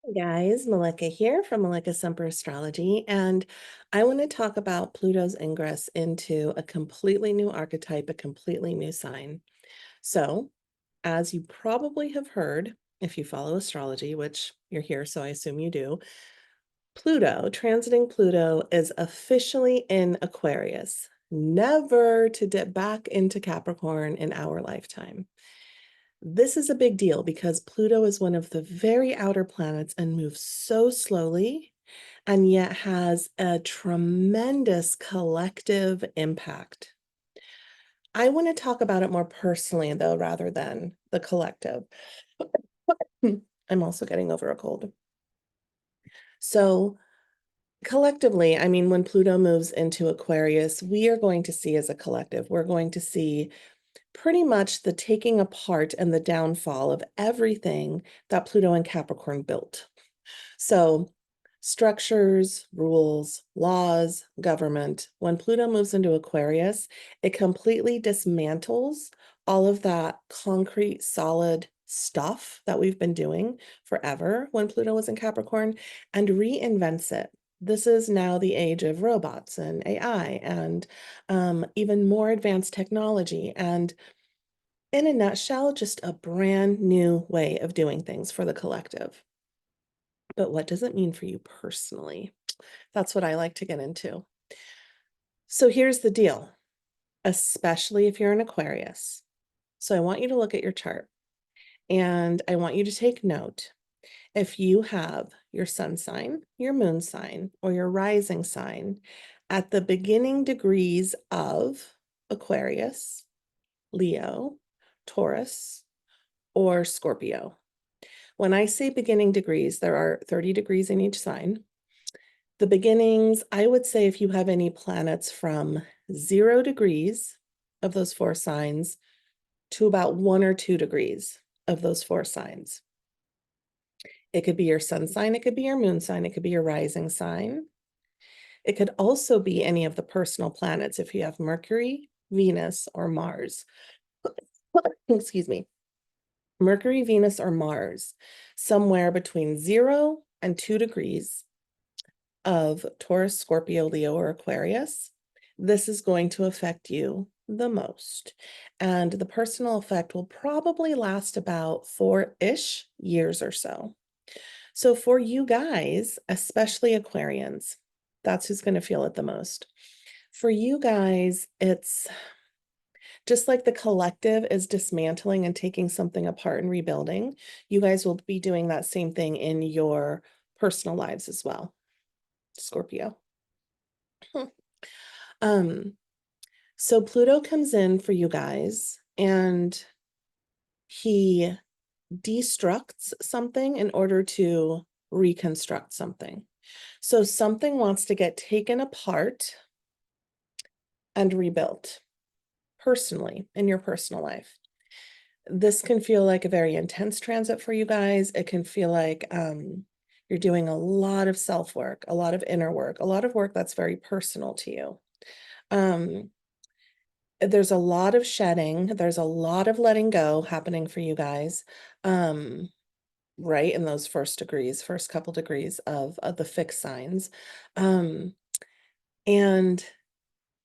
Hey guys, Malika here from Malika Semper Astrology, and I want to talk about Pluto's ingress into a completely new archetype, a completely new sign. So, as you probably have heard, if you follow astrology, which you're here, so I assume you do, Pluto, transiting Pluto, is officially in Aquarius, never to dip back into Capricorn in our lifetime. This is a big deal because Pluto is one of the very outer planets and moves so slowly and yet has a tremendous collective impact. I want to talk about it more personally, though, rather than the collective. I'm also getting over a cold. So, collectively, I mean, when Pluto moves into Aquarius, we are going to see as a collective, we're going to see pretty much the taking apart and the downfall of everything that Pluto and Capricorn built. So, structures, rules, laws, government. When Pluto moves into Aquarius, it completely dismantles all of that concrete, solid stuff that we've been doing forever when Pluto was in Capricorn and reinvents it. This is now the age of robots and AI and even more advanced technology. And in a nutshell, just a brand new way of doing things for the collective. But what does it mean for you personally? That's what I like to get into. So here's the deal, especially if you're an Aquarius. So I want you to look at your chart and I want you to take note. If you have your sun sign, your moon sign, or your rising sign at the beginning degrees of Aquarius, Leo, Taurus, or Scorpio. When I say beginning degrees, there are 30 degrees in each sign. The beginnings, I would say if you have any planets from 0 degrees of those 4 signs to about 1 or 2 degrees of those 4 signs. It could be your sun sign, it could be your moon sign, it could be your rising sign. It could also be any of the personal planets if you have Mercury, Venus, or Mars. Excuse me. Mercury, Venus, or Mars, somewhere between 0 and 2 degrees of Taurus, Scorpio, Leo, or Aquarius, this is going to affect you the most. And the personal effect will probably last about 4-ish years or so. So for you guys, especially Aquarians, that's who's going to feel it the most. For you guys, it's just like the collective is dismantling and taking something apart and rebuilding. You guys will be doing that same thing in your personal lives as well. Scorpio. Um, so Pluto comes in for you guys and he destructs something in order to reconstruct something. So something wants to get taken apart and rebuilt personally in your personal life. This can feel like a very intense transit for you guys. It can feel like you're doing a lot of self-work, a lot of inner work, a lot of work that's very personal to you. There's a lot of shedding. There's a lot of letting go happening for you guys, right in those first degrees, first couple degrees of the fixed signs. And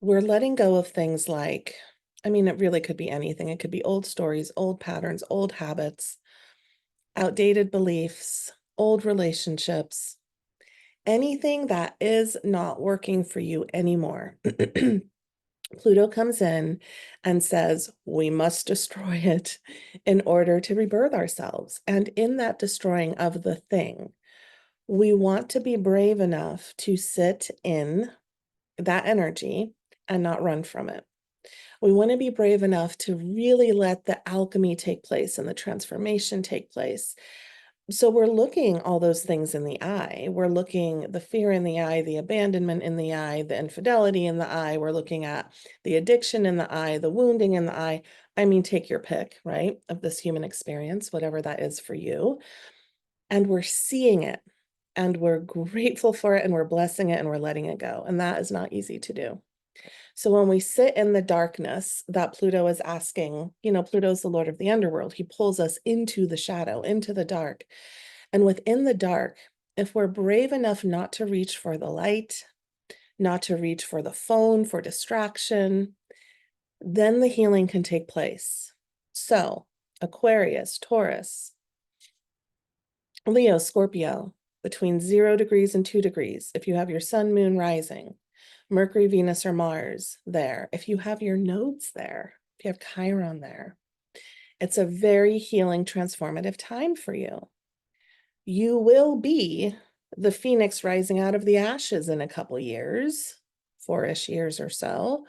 we're letting go of things like, I mean, it really could be anything. It could be old stories, old patterns, old habits, outdated beliefs, old relationships, anything that is not working for you anymore. Pluto comes in and says, we must destroy it in order to rebirth ourselves. And in that destroying of the thing, we want to be brave enough to sit in that energy and not run from it. We want to be brave enough to really let the alchemy take place and the transformation take place. So we're looking all those things in the eye. We're looking the fear in the eye, the abandonment in the eye, the infidelity in the eye. We're looking at the addiction in the eye, the wounding in the eye. I mean, take your pick, right, of this human experience, whatever that is for you. And we're seeing it and we're grateful for it and we're blessing it and we're letting it go. And that is not easy to do. So when we sit in the darkness that Pluto is asking, Pluto's the Lord of the underworld. He pulls us into the shadow, into the dark. And within the dark, if we're brave enough not to reach for the light, not to reach for the phone, for distraction, then the healing can take place. So, Aquarius, Taurus, Leo, Scorpio, between 0 degrees and 2 degrees, if you have your sun, moon rising, Mercury, Venus, or Mars there, if you have your nodes there, if you have Chiron there, it's a very healing, transformative time for you. You will be the phoenix rising out of the ashes in a couple years, 4-ish years or so.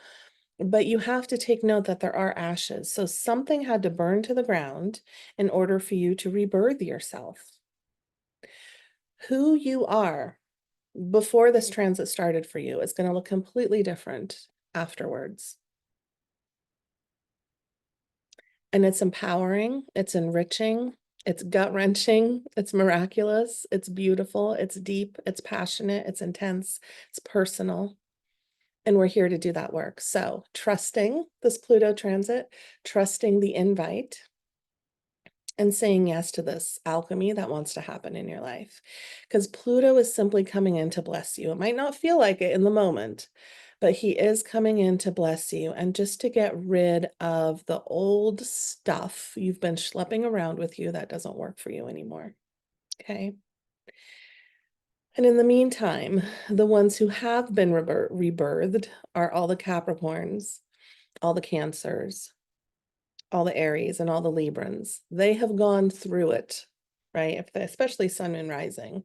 But you have to take note that there are ashes. So something had to burn to the ground in order for you to rebirth yourself. Who you are before this transit started for you is going to look completely different afterwards. And it's empowering, it's enriching, it's gut-wrenching, it's miraculous, it's beautiful, it's deep, it's passionate, it's intense, it's personal. And we're here to do that work. So trusting this Pluto transit, trusting the invite, and saying yes to this alchemy that wants to happen in your life. Because Pluto is simply coming in to bless you. It might not feel like it in the moment, but he is coming in to bless you and just to get rid of the old stuff you've been schlepping around with you that doesn't work for you anymore. Okay. And in the meantime, the ones who have been rebirthed are all the Capricorns, all the Cancers, all the Aries, and all the Librans. They have gone through it, right? If they, especially Sun, Moon, Rising,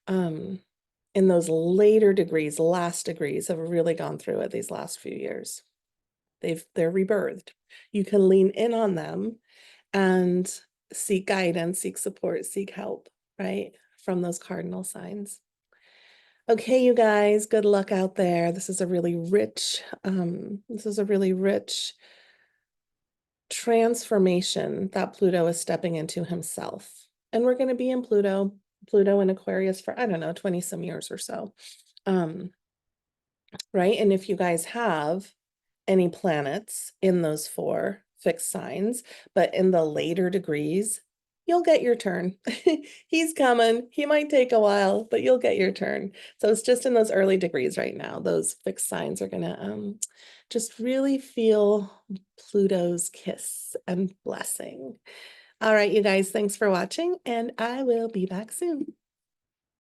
in those later degrees, last degrees, have really gone through it these last few years. They're rebirthed. You can lean in on them and seek guidance, seek support, seek help, right? From those cardinal signs. Okay, you guys, good luck out there. This is a really rich, transformation that Pluto is stepping into himself. And we're going to be in Pluto in Aquarius for, I don't know, 20 some years or so. Right? And if you guys have any planets in those 4 fixed signs, but in the later degrees, you'll get your turn. He's coming. He might take a while, but you'll get your turn. So it's just in those early degrees right now. Those fixed signs are going to just really feel Pluto's kiss and blessing. All right, you guys, thanks for watching, and I will be back soon.